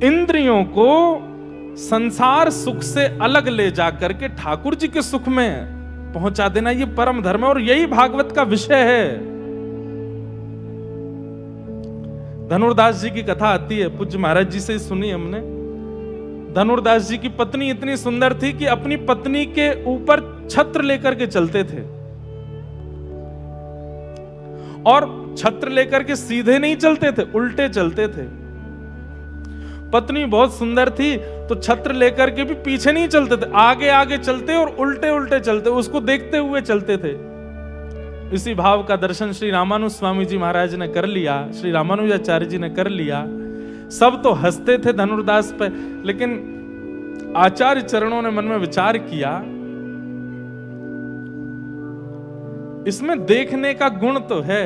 इंद्रियों को संसार सुख से अलग ले जाकर के ठाकुर जी के सुख में पहुंचा देना, ये परम धर्म है और यही भागवत का विषय है। धनुर्दास जी की कथा आती है, पूज्य महाराज जी से सुनी हमने। धनुर्दास जी की पत्नी इतनी सुंदर थी कि अपनी पत्नी के ऊपर छत्र लेकर के चलते थे, और छत्र लेकर के सीधे नहीं चलते थे, उल्टे चलते थे। पत्नी बहुत सुंदर थी तो छत्र लेकर के भी पीछे नहीं चलते थे, आगे आगे चलते और उल्टे उल्टे चलते, उसको देखते हुए चलते थे। इसी भाव का दर्शन श्री रामानुज स्वामी जी महाराज ने कर लिया, श्री रामानुजाचार्य जी ने कर लिया। सब तो हंसते थे धनुर्दास पे, लेकिन आचार्य चरणों ने मन में विचार किया, इसमें देखने का गुण तो है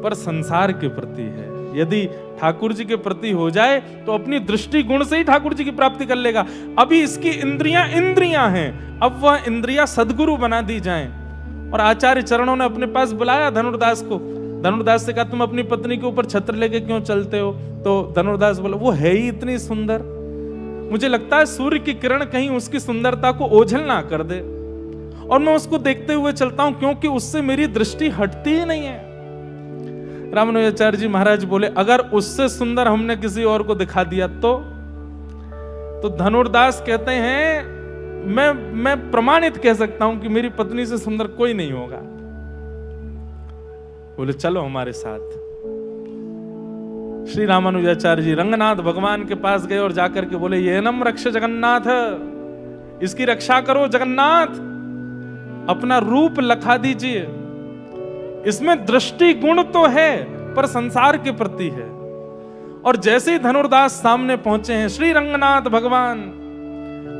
पर संसार के प्रति है। यदि ठाकुर जी के प्रति हो जाए तो अपनी दृष्टि गुण से ही ठाकुर जी की प्राप्ति कर लेगा। अभी इसकी इंद्रियां हैं, अब वह इंद्रियां सद्गुरु बना दी जाएं। और आचार्य चरणों ने अपने पास बुलाया धनुर्दास को। धनुर्दास से कहा, तुम अपनी पत्नी के ऊपर छत्र लेके क्यों चलते हो? तो धनुर्दास बोला, वो है ही इतनी सुंदर, मुझे लगता है सूर्य की किरण कहीं उसकी सुंदरता को ओझल ना कर दे, और मैं उसको देखते हुए चलता हूं क्योंकि उससे मेरी दृष्टि हटती ही नहीं है। रामानुजाचार्य जी महाराज बोले, अगर उससे सुंदर हमने किसी और को दिखा दिया तो धनुर्दास कहते हैं, मैं प्रमाणित कह सकता हूं कि मेरी पत्नी से सुंदर कोई नहीं होगा। बोले चलो हमारे साथ। श्री रामानुजाचार्य जी रंगनाथ भगवान के पास गए और जाकर के बोले, ये नम रक्ष जगन्नाथ, इसकी रक्षा करो जगन्नाथ, अपना रूप लखा दीजिए। इसमें दृष्टि गुण तो है पर संसार के प्रति है। और जैसे ही धनुर्दास सामने पहुंचे हैं, श्री रंगनाथ भगवान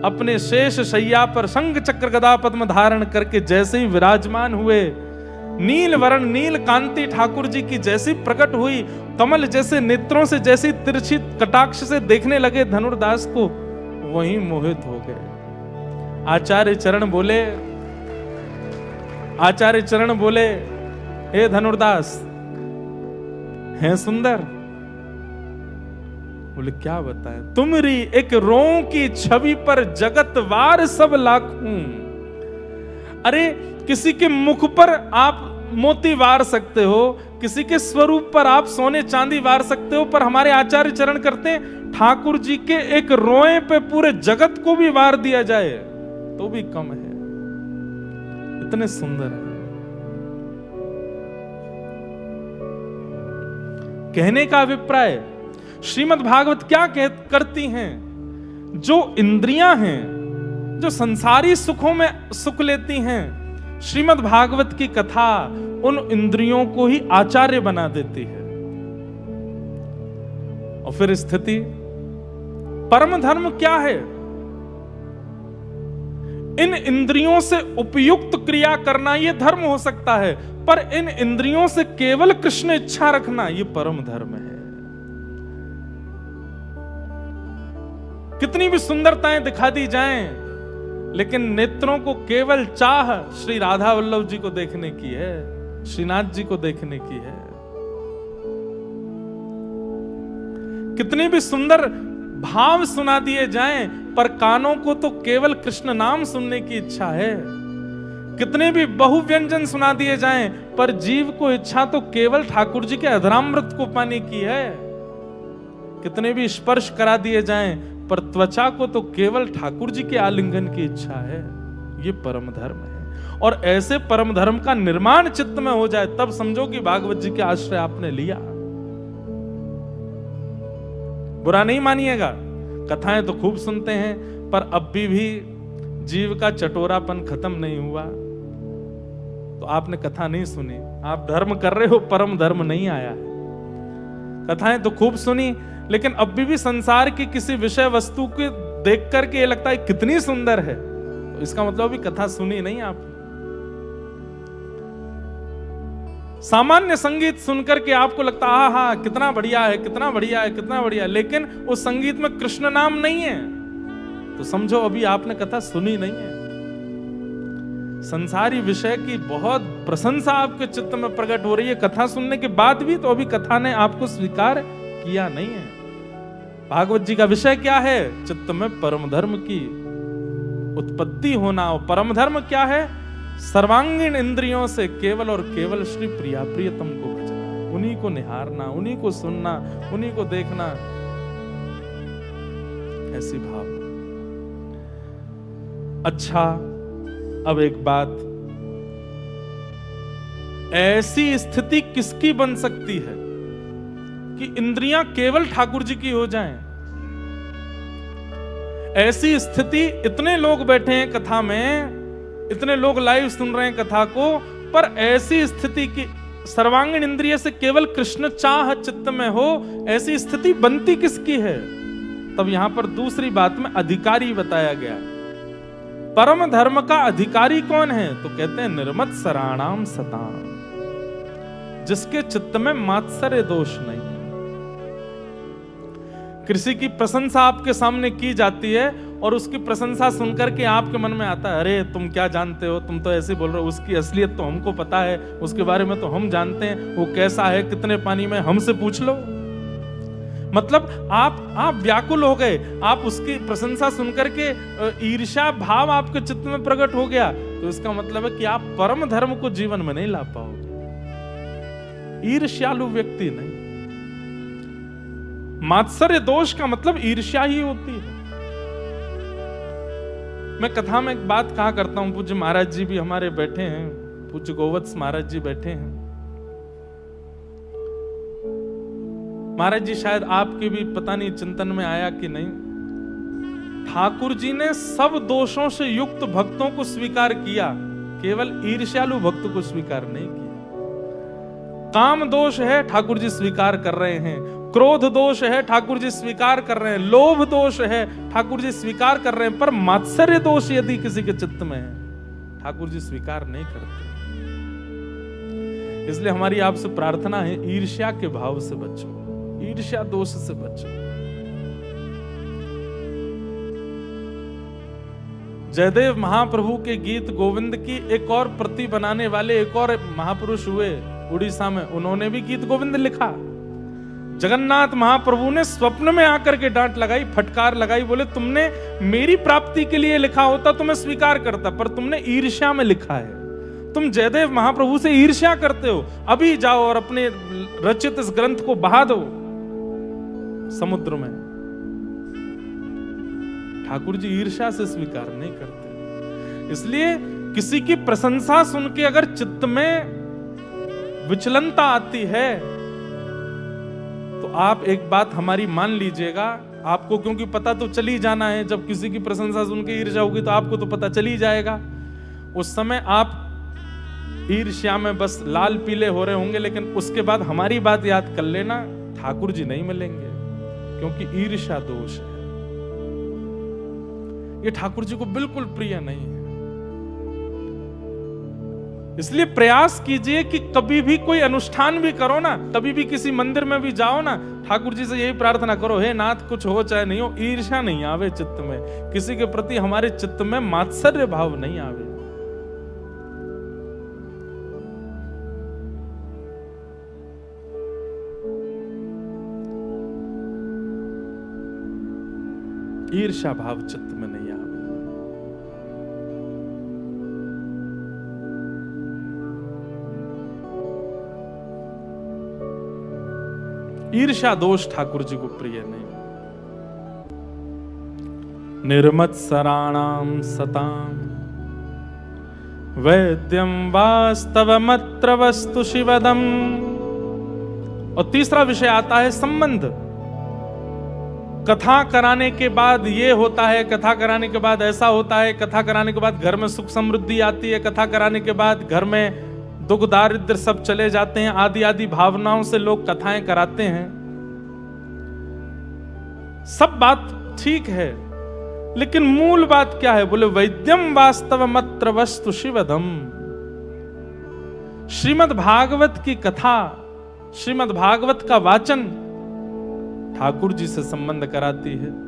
अपने शेष शैया पर शंख चक्र गदा पद्म धारण करके जैसे ही विराजमान हुए, नील वर्ण नील कांति ठाकुर जी की जैसी प्रकट हुई, कमल जैसे नेत्रों से जैसी तिरछी कटाक्ष से देखने लगे धनुर्दास को, वहीं मोहित हो गए। आचार्य चरण बोले, हे धनुर्दास, हैं सुंदर? बोले क्या बताएं, तुमरी एक रों की छवि पर जगत वार सब लाखूं। अरे किसी के मुख पर आप मोती वार सकते हो, किसी के स्वरूप पर आप सोने चांदी वार सकते हो, पर हमारे आचार्य चरण करते हैं, ठाकुर जी के एक रोए पे पूरे जगत को भी वार दिया जाए तो भी कम है, इतने सुंदर है। कहने का अभिप्राय, श्रीमद् भागवत क्या करती हैं? जो इंद्रियां हैं, जो संसारी सुखों में सुख लेती हैं, श्रीमद् भागवत की कथा उन इंद्रियों को ही आचार्य बना देती है। और फिर स्थिति, परम धर्म क्या है? इन इंद्रियों से उपयुक्त क्रिया करना यह धर्म हो सकता है, पर इन इंद्रियों से केवल कृष्ण इच्छा रखना यह परम धर्म है। कितनी भी सुंदरताएं दिखा दी जाएं, लेकिन नेत्रों को केवल चाह श्री राधा वल्लभ जी को देखने की है, श्रीनाथ जी को देखने की है। कितनी भी सुंदर भाव सुना दिए जाएं, पर कानों को तो केवल कृष्ण नाम सुनने की इच्छा है। कितने भी बहुव्यंजन सुना दिए जाएं, पर जीव को इच्छा तो केवल ठाकुर जी के अधरामृत को पाने की है। कितने भी स्पर्श करा दिए जाएं, पर त्वचा को तो केवल ठाकुर जी के आलिंगन की इच्छा है। ये परम धर्म है। और ऐसे परम धर्म का निर्माण चित्त में हो जाए, तब समझो कि भागवत जी के आश्रय आपने लिया। बुरा नहीं मानिएगा, कथाएं तो खूब सुनते हैं, पर अब भी जीव का चटोरापन खत्म नहीं हुआ तो आपने कथा नहीं सुनी। आप धर्म कर रहे हो, परम धर्म नहीं आया है। कथाएं तो खूब सुनी, लेकिन अब भी संसार की किसी विषय वस्तु के देख करके ये लगता है कितनी सुंदर है, तो इसका मतलब भी कथा सुनी नहीं आप। सामान्य संगीत सुनकर के आपको लगता है हा कितना बढ़िया है, कितना बढ़िया है, कितना बढ़िया है, लेकिन उस संगीत में कृष्ण नाम नहीं है, तो समझो अभी आपने कथा सुनी नहीं है। संसारी विषय की बहुत प्रशंसा आपके चित्त में प्रकट हो रही है कथा सुनने के बाद भी, तो अभी कथा ने आपको स्वीकार किया नहीं है। भागवत जी का विषय क्या है? चित्त में परम धर्म की उत्पत्ति होना। और परम धर्म क्या है? सर्वांगीण इंद्रियों से केवल और केवल श्री प्रिया प्रियतम को भजना, उन्हीं को निहारना, उन्हीं को सुनना, उन्हीं को देखना, ऐसी भाव। अच्छा, अब एक बात, ऐसी स्थिति किसकी बन सकती है कि इंद्रियां केवल ठाकुर जी की हो जाएं? ऐसी स्थिति, इतने लोग बैठे हैं कथा में, इतने लोग लाइव सुन रहे हैं कथा को, पर ऐसी स्थिति की सर्वांगीण इंद्रिय से केवल कृष्ण चाह चित्त में हो, ऐसी स्थिति बनती किसकी है? तब यहां पर दूसरी बात में अधिकारी बताया गया। परम धर्म का अधिकारी कौन है? तो कहते हैं निर्मत्सराणाम सताम, जिसके चित्त में मात्सर्य दोष नहीं। किसी की प्रशंसा आपके सामने की जाती है और उसकी प्रशंसा सुनकर के आपके मन में आता है, अरे तुम क्या जानते हो, तुम तो ऐसे बोल रहे हो, उसकी असलियत तो हमको पता है, उसके बारे में तो हम जानते हैं, वो कैसा है, कितने पानी में, हमसे पूछ लो। मतलब आप व्याकुल हो गए, आप उसकी प्रशंसा सुनकर के ईर्ष्या भाव आपके चित्त में प्रकट हो गया, तो इसका मतलब है कि आप परम धर्म को जीवन में नहीं ला पाओगे। ईर्ष्यालु व्यक्ति नहीं। मात्सर्य दोष का मतलब ईर्ष्या ही होती है। मैं कथा में एक बात कहा करता हूं, पूज्य महाराज जी भी हमारे बैठे हैं, पूज्य गोवत्स महाराज जी बैठे हैं। महाराज जी शायद आपके भी पता नहीं चिंतन में आया कि नहीं, ठाकुर जी ने सब दोषों से युक्त भक्तों को स्वीकार किया, केवल ईर्ष्यालु भक्त को स्वीकार नहीं किया। काम दोष है, ठाकुर जी स्वीकार कर रहे हैं। क्रोध दोष है, ठाकुर जी स्वीकार कर रहे हैं। लोभ दोष है, ठाकुर जी स्वीकार कर रहे हैं। पर मात्सर्य दोष यदि किसी के चित्त में है, ठाकुर जी स्वीकार नहीं करते। इसलिए हमारी आपसे प्रार्थना है, ईर्ष्या के भाव से बचो, ईर्ष्या दोष से बचो। जयदेव महाप्रभु के गीत गोविंद की एक और प्रति बनाने वाले एक और महापुरुष हुए उड़ीसा में, उन्होंने भी गीत गोविंद लिखा। जगन्नाथ महाप्रभु ने स्वप्न में आकर के डांट लगाई, फटकार लगाई, बोले तुमने मेरी प्राप्ति के लिए लिखा होता तो मैं स्वीकार करता, पर तुमने ईर्ष्या में लिखा है। तुम जयदेव महाप्रभु से ईर्ष्या करते हो, अभी जाओ और अपने रचित इस ग्रंथ को बहा दो समुद्र में। ठाकुर जी ईर्ष्या से स्वीकार नहीं करते। इसलिए किसी की प्रशंसा सुन के अगर चित्त में विचलनता आती है तो आप एक बात हमारी मान लीजिएगा, आपको क्योंकि पता तो चली जाना है, जब किसी की प्रशंसा सुन के ईर्ष्या होगी तो आपको तो पता चली जाएगा। उस समय आप ईर्ष्या में बस लाल पीले हो रहे होंगे, लेकिन उसके बाद हमारी बात याद कर लेना, ठाकुर जी नहीं मिलेंगे, क्योंकि ईर्ष्या दोष है। ये ठाकुर जी को बिल्कुल प्रिय नहीं है। इसलिए प्रयास कीजिए कि कभी भी कोई अनुष्ठान भी करो ना, कभी भी किसी मंदिर में भी जाओ ना, ठाकुर जी से यही प्रार्थना करो, हे नाथ कुछ हो चाहे नहीं हो, ईर्ष्या नहीं आवे चित्त में, किसी के प्रति हमारे चित्त में मात्सर्य भाव नहीं आवे। ईर्ष्या भाव चित्त में नहीं आवे। ईर्ष्या दोष ठाकुर जी को प्रिय नहीं। निर्मत्सराणाम सताम वैद्यम वास्तवमत्र वस्तु शिवदम। और तीसरा विषय आता है संबंध। कथा कराने के बाद ये होता है, कथा कराने के बाद ऐसा होता है, कथा कराने के बाद घर में सुख समृद्धि आती है, कथा कराने के बाद घर में दुख दारिद्र सब चले जाते हैं, आदि आदि भावनाओं से लोग कथाएं कराते हैं। सब बात ठीक है, लेकिन मूल बात क्या है? बोले वैद्यम वास्तवमत्र वस्तु शिवदम। श्रीमद् भागवत की कथा, श्रीमद् भागवत का वाचन ठाकुर जी से संबंध कराती है।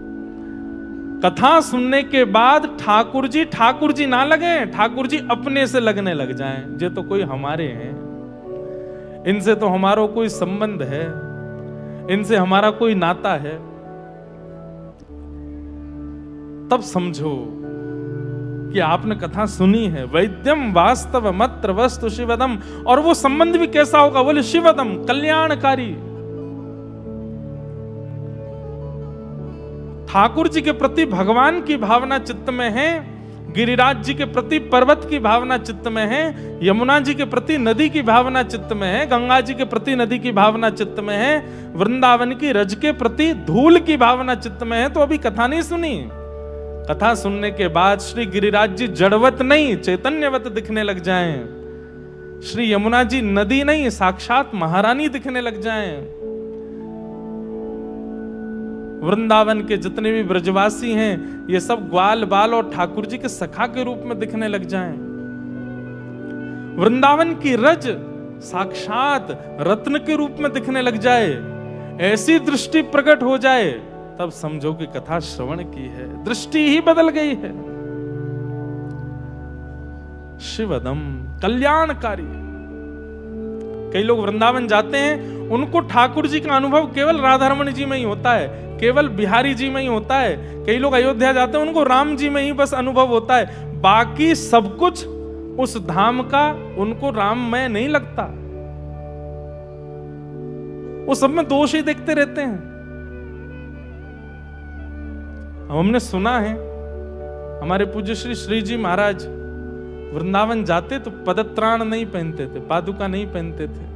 कथा सुनने के बाद ठाकुर जी ना लगे, ठाकुर जी अपने से लगने लग जाएं। ये तो कोई हमारे हैं, इनसे तो हमारा कोई संबंध है, इनसे हमारा कोई नाता है। तब समझो कि आपने कथा सुनी है। वैद्यम वास्तव मत्र वस्तु शिवदम, और वो संबंध भी कैसा होगा? बोले शिवदम, कल्याणकारी। ठाकुर जी के प्रति भगवान की भावना चित्त में है, गिरिराज जी के प्रति पर्वत की भावना चित्त में है, यमुना जी के प्रति नदी की भावना चित्त में है, गंगा जी के प्रति नदी की भावना चित्त में है, वृंदावन की रज के प्रति धूल की भावना चित्त में है। तो अभी कथा नहीं सुनी। कथा सुनने के बाद श्री गिरिराज जी जड़वत नहीं चैतन्यवत दिखने लग जाएं। श्री यमुना जी नदी नहीं साक्षात महारानी दिखने लग जाएं। वृंदावन के जितने भी ब्रजवासी हैं ये सब ग्वाल बाल और ठाकुर जी के सखा के रूप में दिखने लग जाएं। वृंदावन की रज साक्षात रत्न के रूप में दिखने लग जाए, ऐसी दृष्टि प्रकट हो जाए, तब समझो कि कथा श्रवण की है, दृष्टि ही बदल गई है। शिवदम, कल्याणकारी। कई लोग वृंदावन जाते हैं, उनको ठाकुर जी का अनुभव केवल राधारमण जी में ही होता है, केवल बिहारी जी में ही होता है। कई लोग अयोध्या जाते हैं, उनको राम जी में ही बस अनुभव होता है, बाकी सब कुछ उस धाम का उनको राम में नहीं लगता। वो सब में दोष ही देखते रहते हैं। हमने सुना है हमारे पूज्य श्री जी महाराज वृंदावन जाते तो पदत्राण नहीं पहनते थे, पादुका नहीं पहनते थे।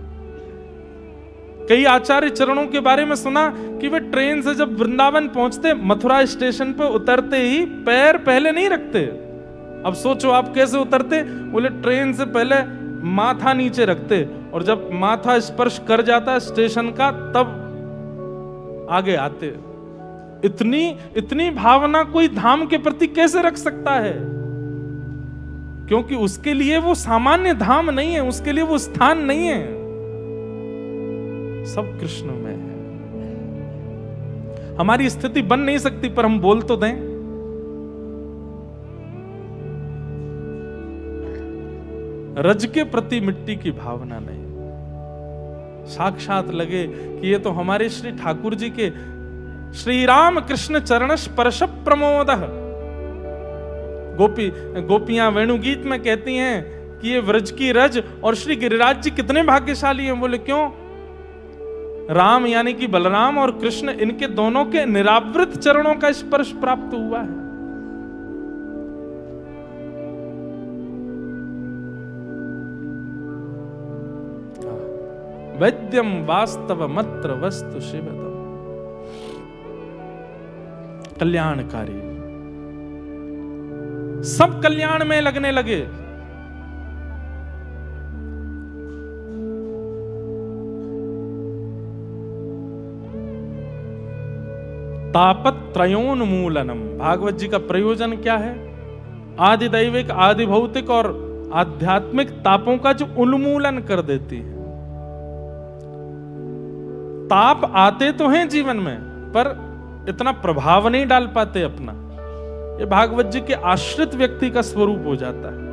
कई आचार्य चरणों के बारे में सुना कि वे ट्रेन से जब वृंदावन पहुंचते, मथुरा स्टेशन पर उतरते ही पैर पहले नहीं रखते। अब सोचो आप कैसे उतरते? बोले ट्रेन से पहले माथा नीचे रखते, और जब माथा स्पर्श कर जाता स्टेशन का तब आगे आते। इतनी भावना कोई धाम के प्रति कैसे रख सकता है? क्योंकि उसके लिए वो सामान्य धाम नहीं है, उसके लिए वो स्थान नहीं है, सब कृष्ण में है। हमारी स्थिति बन नहीं सकती, पर हम बोल तो दें। रज के प्रति मिट्टी की भावना नहीं, साक्षात लगे कि ये तो हमारे श्री ठाकुर जी के श्री राम कृष्ण चरण स्पर्श प्रमोद। गोपियां वेणुगीत में कहती हैं कि ये व्रज की रज और श्री गिरिराज जी कितने भाग्यशाली हैं। बोले क्यों? राम यानी कि बलराम और कृष्ण, इनके दोनों के निरावृत चरणों का स्पर्श प्राप्त हुआ है। वैद्यम वास्तव मत्र वस्तु शिवदम, कल्याणकारी। सब कल्याण में लगने लगे। तापत्रयोन्मूलनम, भागवत जी का प्रयोजन क्या है? आदि दैविक, आदि भौतिक और आध्यात्मिक तापों का जो उन्मूलन कर देती है। ताप आते तो हैं जीवन में, पर इतना प्रभाव नहीं डाल पाते अपना। ये भागवत जी के आश्रित व्यक्ति का स्वरूप हो जाता है।